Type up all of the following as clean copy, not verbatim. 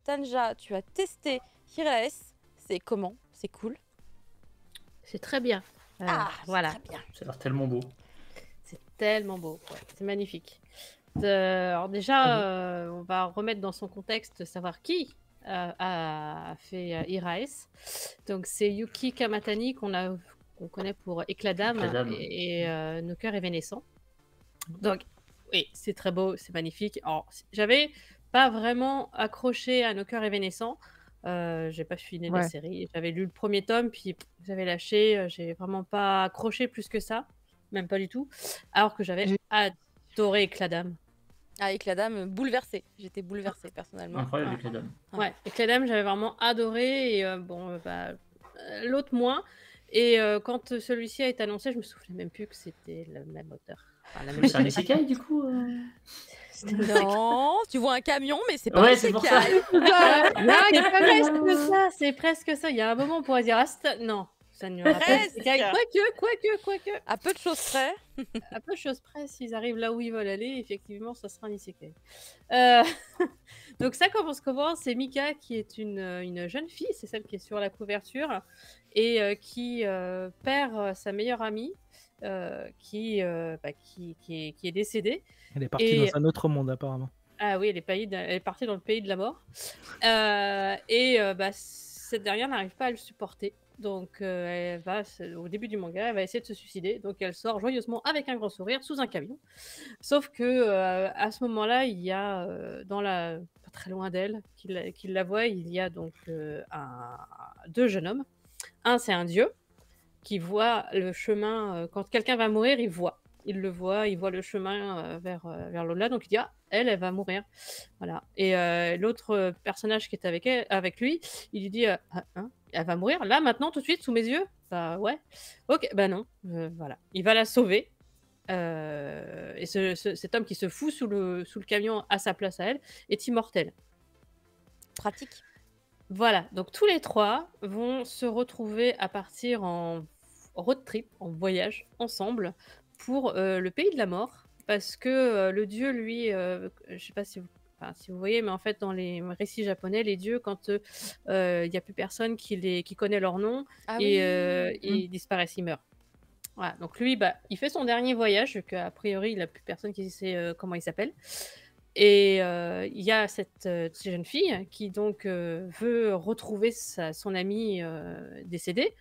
Tanja, tu as testé Hiraes. C'est comment? C'est cool. C'est très bien. Voilà. Très bien. Ça a l'air tellement beau. C'est tellement beau. Ouais, c'est magnifique. Alors déjà, on va remettre dans son contexte, savoir qui a fait Hiraes. Donc c'est Yuki Kamatani qu'on connaît pour Éclat Éclat et Nos cœurs évanescents. Donc oui, c'est très beau, c'est magnifique. Alors, j'avais pas vraiment accroché à Nos cœurs évanescents. J'ai pas fini la série. J'avais lu le premier tome, puis j'avais lâché. J'ai vraiment pas accroché plus que ça, même pas du tout. Alors que j'avais adoré Éclat d'âme. Ah, Éclat d'âme, bouleversée. J'étais bouleversée personnellement. Incroyable, Éclat d'âme. Ouais, Éclat d'âme, j'avais vraiment adoré. Et l'autre moins. Et quand celui-ci a été annoncé, je me souvenais même plus que c'était le même auteur. Enfin, la même C'est un isekai du coup Non, tu vois un camion, mais c'est pas Ouais, un c'est pour isekai. ça. C'est presque ça. Il y a un moment, on pourrait dire non, ça ne va pas. Quoique. À peu de choses près. À peu de choses près, s'ils arrivent là où ils veulent aller, effectivement, ça sera un isekai. Donc ça commence comment? C'est Mika qui est une jeune fille, c'est celle qui est sur la couverture, et qui perd sa meilleure amie, qui est décédée. Elle est partie dans un autre monde, apparemment. Ah oui, elle est partie dans le pays de la mort. Cette dernière n'arrive pas à le supporter. Donc, au début du manga, elle va essayer de se suicider. Donc, elle sort joyeusement avec un grand sourire sous un camion. Sauf que à ce moment-là, il y a pas très loin d'elle, qui la voit, il y a donc deux jeunes hommes. Un, c'est un dieu qui voit le chemin. Quand quelqu'un va mourir, il voit. Il le voit, il voit le chemin vers l'au-delà. Donc, il dit elle va mourir. Voilà. Et l'autre personnage qui est avec lui, il lui dit elle va mourir là, maintenant, tout de suite, sous mes yeux? Bah ouais. Ok, bah non. Voilà. Il va la sauver. Et cet homme qui se fout sous le camion à sa place à elle est immortel. Pratique. Voilà. Donc, tous les trois vont se retrouver à partir en road trip, en voyage, ensemble, pour le pays de la mort. Parce que le dieu, lui, je sais pas si vous voyez, mais en fait, dans les récits japonais, les dieux, quand il n'y a plus personne qui connaît leur nom, ils disparaissent, ils meurent. Voilà, donc lui, il fait son dernier voyage, vu qu'a priori, il n'a plus personne qui sait comment il s'appelle. Et il y a cette jeune fille qui donc veut retrouver son amie décédée.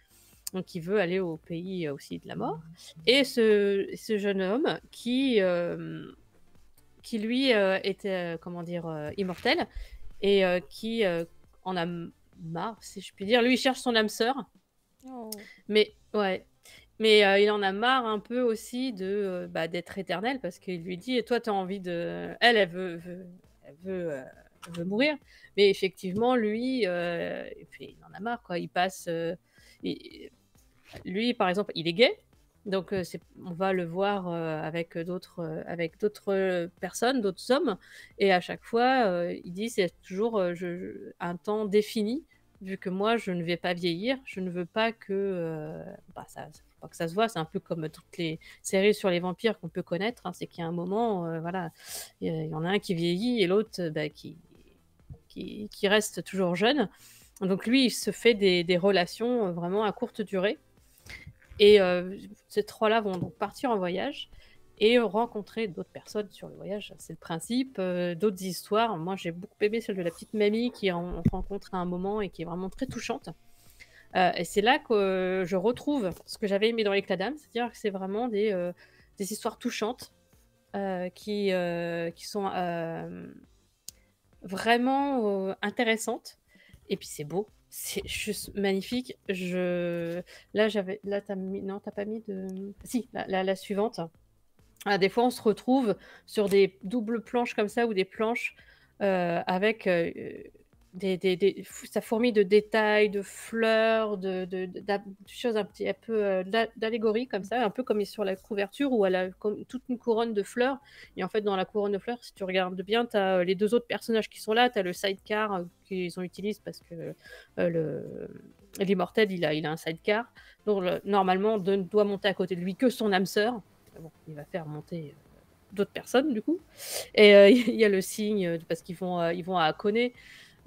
Donc, il veut aller au pays aussi de la mort. Et ce jeune homme qui lui était, immortel et qui en a marre, si je puis dire. Lui, il cherche son âme sœur. Oh. Mais il en a marre un peu aussi d'être éternel, parce qu'il lui dit, toi, tu as envie de... Elle veut mourir. Mais effectivement, lui, et puis, il en a marre, quoi. Il passe... Lui, par exemple, il est gay, donc on va le voir avec d'autres personnes, d'autres hommes, et à chaque fois, il dit c'est toujours un temps défini, vu que moi, je ne vais pas vieillir, je ne veux pas que faut pas que ça se voit. C'est un peu comme toutes les séries sur les vampires qu'on peut connaître, hein, c'est qu'il y a un moment, voilà, il y en a un qui vieillit et l'autre qui reste toujours jeune. Donc lui, il se fait des relations vraiment à courte durée. Et ces trois-là vont donc partir en voyage et rencontrer d'autres personnes sur le voyage. C'est le principe. D'autres histoires. Moi, j'ai beaucoup aimé celle de la petite mamie qui on rencontre à un moment et qui est vraiment très touchante. Et c'est là que je retrouve ce que j'avais aimé dans Éclat d'âme, c'est-à-dire que c'est vraiment des histoires touchantes qui sont vraiment intéressantes. Et puis c'est beau. C'est juste magnifique. Là, t'as mis... Non, t'as pas mis de... Si, la suivante. Des fois, on se retrouve sur des doubles planches comme ça, ou des planches avec ça fourmille de détails, de fleurs, de choses un petit peu d'allégorie comme ça, un peu comme sur la couverture où elle a comme toute une couronne de fleurs. Et en fait, dans la couronne de fleurs, si tu regardes bien, tu as les deux autres personnages qui sont là, tu as le sidecar qu'ils utilisent parce que l'immortel, il a un sidecar. Donc, normalement, ne doit monter à côté de lui que son âme sœur. Bon, il va faire monter d'autres personnes, du coup. Et il y a le signe, parce qu'ils vont à Akone.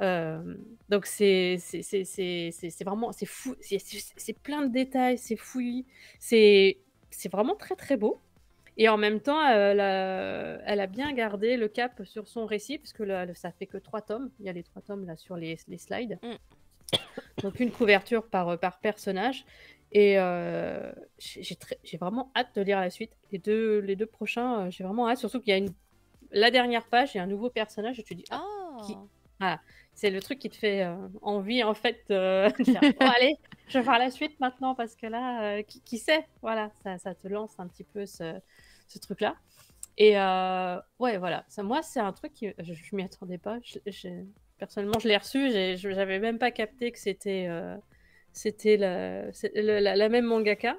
Donc c'est vraiment c'est fou, c'est plein de détails, c'est fouillis, c'est vraiment très, très beau et en même temps, elle a bien gardé le cap sur son récit parce que ça fait que 3 tomes. Il y a les 3 tomes là sur les slides. Mmh. Donc une couverture par personnage et j'ai vraiment hâte de lire la suite. Les 2 prochains, j'ai vraiment hâte, surtout qu'il y a la dernière page, il y a un nouveau personnage et tu dis: «Ah, qui?» Ah! Voilà, c'est le truc qui te fait, envie en fait, de dire: «Bon allez, je vais voir la suite maintenant parce que là, qui sait?» Voilà, ça te lance un petit peu ce truc-là et ouais, voilà, ça moi, c'est un truc qui je m'y attendais pas. Personnellement, je l'ai reçu, j'avais même pas capté que c'était la même mangaka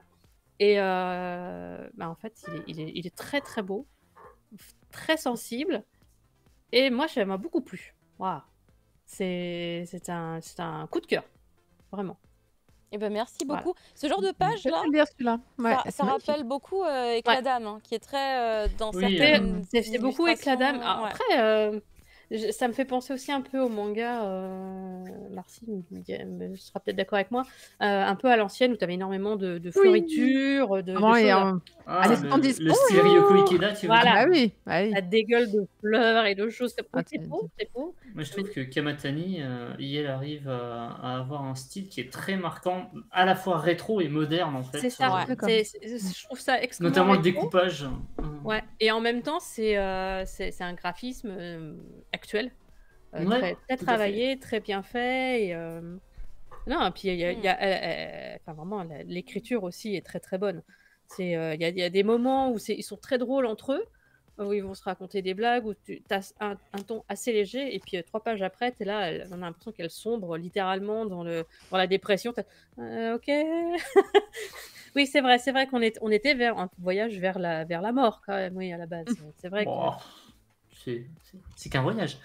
et bah, en fait, il est très, très beau, très sensible et moi, ça m'a beaucoup plu. Waouh! C'est un coup de cœur, vraiment. Et ben merci Voilà. beaucoup. Ce genre de page-là, J'aime bien celui-là. Ouais, ça c'est magnifique. rappelle beaucoup Ouais. Éclat hein, qui est très dans Oui, certaines C'est beaucoup Éclat-d'âme. illustrations. Ouais. Après, ça me fait penser aussi un peu au manga, Marcy sera peut-être d'accord avec moi, un peu à l'ancienne où tu avais énormément de fleuritures, de Vraiment, choses. et Ah, allez, c'est en dispo, le série Yoko Ikeda, tu veux Voilà. dire? Ah oui, bah oui. Ça dégueule de fleurs et de choses comme Ah, c'est beau, c'est beau. Moi, je trouve que Kamatani, elle arrive à avoir un style qui est très marquant, à la fois rétro et moderne, en fait. C'est ça, Ouais. D'accord. je trouve ça extrêmement Notamment le rétro. découpage. Ouais, et en même temps, c'est un graphisme actuel, Ouais, très, très tout à fait. travaillé, très bien fait. Et, non, et puis enfin, vraiment, l'écriture aussi est très très bonne. Il y a des moments où ils sont très drôles entre eux, où ils vont se raconter des blagues, où tu as un ton assez léger, et puis 3 pages après, tu es là, on a l'impression qu'elle sombre littéralement dans la dépression. Ok. Oui, c'est vrai qu'on était vers un voyage vers la mort, quand même, oui, à la base. C'est vrai que. Bon, c'est qu'un voyage.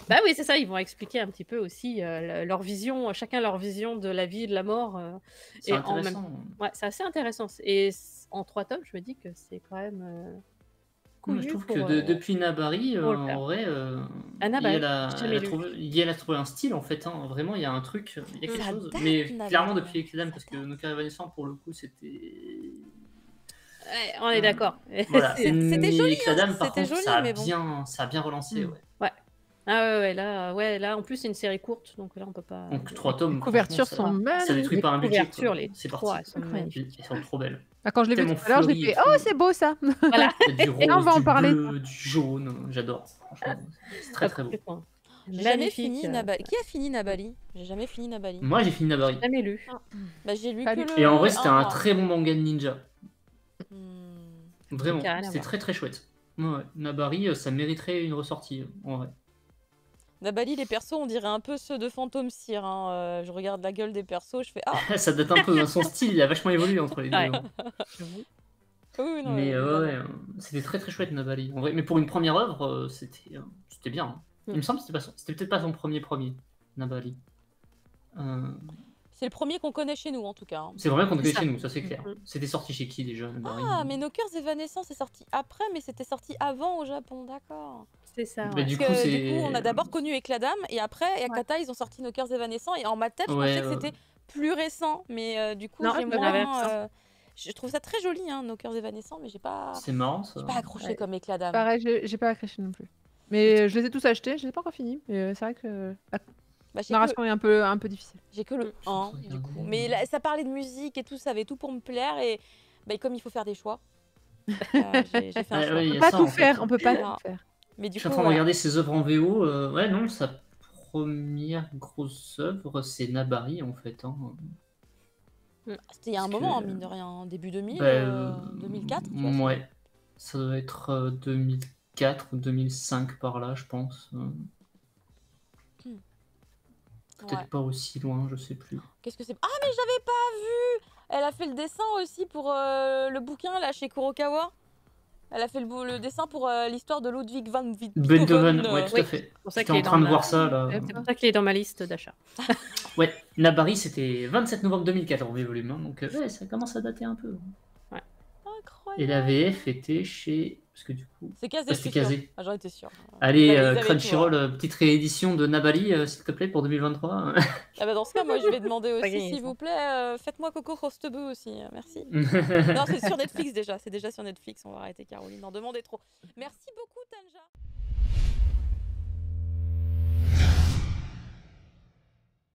Bah oui, c'est ça, ils vont expliquer un petit peu aussi leur vision, chacun leur vision de la vie et de la mort. C'est Et en même intéressant. Ouais, c'est assez intéressant. Et en 3 tomes, je me dis que c'est quand même Moi, je couillu trouve pour, que depuis Nabari, pour le en faire. vrai, Annabelle, j'ai jamais lu. elle a trouvé un style, en fait. Hein. Vraiment, il y a un truc, il y a quelque Ça chose. date, Mais Nabari, clairement, hein. depuis Ekidam, Ça parce que date. Nokia Evanescent, pour le coup, c'était. Ouais, on est d'accord. Voilà. C'était Mais joli, Ekidam, hein, par c'était contre, joli, ça a mais bon. bien relancé. Mm. Ouais. Ah ouais, là, en plus, c'est une série courte, donc là, on peut pas. Donc, 3 tomes. Les couvertures franchement, sont ça détruit magnifiques. pas un budget. couvertures, Quoi. les C'est 3, parti. elles sont Incroyable. magnifiques. Elles sont trop belles. Ah, quand je l'ai vu Tellement tout à l'heure, j'ai fleuri et fait « Oh, tout. c'est beau ça !» Voilà. Il y a du Et on rose, va en du parler. bleu, du jaune. J'adore. Franchement, c'est très très beau. Complètement. J'ai jamais Magnifique. fini Nabali. Qui a fini Nabali? J'ai jamais fini Nabali. Moi, j'ai fini Nabari. Jamais lu. Bah j'ai lu Pas que lu. le. Et en vrai, c'était un moi. très bon manga de ninja. Hmm. Vraiment, Qui a rien à c'était voir. très très chouette. Ouais, Nabari, ça mériterait une ressortie, en vrai. Nabali, les persos, on dirait un peu ceux de Phantom Cyr. Hein. Je regarde la gueule des persos, je fais ah. Ça date un peu, hein, son style, il a vachement évolué entre les deux. Ouais. hein. Oui, non, Mais évidemment. ouais, c'était très très chouette Nabali. En vrai. Mais pour une première œuvre, c'était bien. Hein. Il me semble que c'était peut-être pas son premier, Nabali. C'est le premier qu'on connaît chez nous en tout cas. Hein. C'est vrai qu'on était ça. chez nous, ça c'est clair. Mhm. C'était sorti chez qui déjà Nabari Ah, mais Nos Cœurs Évanescents, c'est sorti après, mais c'était sorti avant au Japon, d'accord. C'est ça. Bah, Ouais. du Parce coup, que c'est. du coup, on a d'abord connu Éclat et après, Yakata, ils ont sorti Nos Cœurs Évanescents, et en ma tête, je Ouais, pensais que c'était plus récent, mais du coup, Non, j'ai c'est l'inverse. moins. Je trouve ça très joli, hein, Nos Cœurs Évanescents, mais j'ai pas marrant ça. accroché Ouais. comme Éclat d'âme. Pareil, j'ai pas accroché non plus. Mais je les ai tous achetés, je les ai pas encore finis. Mais c'est vrai que la Bah, narration est un peu difficile. j'ai que le 1, Je suis en train de du coup. regarder. Mais là, ça parlait de musique et tout, ça avait tout pour me plaire, et bah, comme il faut faire des choix, j'ai fait un Ouais, choix. ouais, il On y peut a pas ça, tout en fait. faire, on peut pas Voilà. tout faire. Mais Je du suis en coup, train de voilà. regarder ses œuvres en VO. Ouais, non, sa première grosse œuvre, c'est Nabari en fait. Hein. C'était il y a un Parce moment, que- mine de rien, début 2000, Bah, 2004, tu vois. ouais, ça doit être 2004 ou 2005 par là, je pense. Peut-être Ouais. pas aussi loin, je sais plus. Qu'est-ce que c'est? Ah, mais j'avais pas vu! Elle a fait le dessin aussi pour le bouquin là chez Kurokawa. Elle a fait le dessin pour l'histoire de Ludwig van Beethoven, Beethoven. ouais, tout oui. à fait. pour ça J'étais qu'il en est train dans de ma- voir ça là. C'est pour ça qu'il est dans ma liste d'achat. Ouais, Nabari c'était 27 novembre 2004 en V-volume, hein, donc ouais, ça commence à dater un peu. Incroyable. Et la VF était chez Parce que du coup. C'est casé, Ouais, je suis c'est casé. sûre. Ah, j'en étais sûre. Allez, Ils avaient tout, Crunchyroll, hein. petite réédition de Nabali, s'il te plaît, pour 2023. Ah bah dans ce cas, moi je vais demander Pas aussi, gagné, s'il ça. vous plaît, faites-moi Coco Roastebeu aussi, merci. Non, c'est sur Netflix déjà, c'est déjà sur Netflix, on va arrêter Caroline, n'en demandez trop. Merci beaucoup Tanja.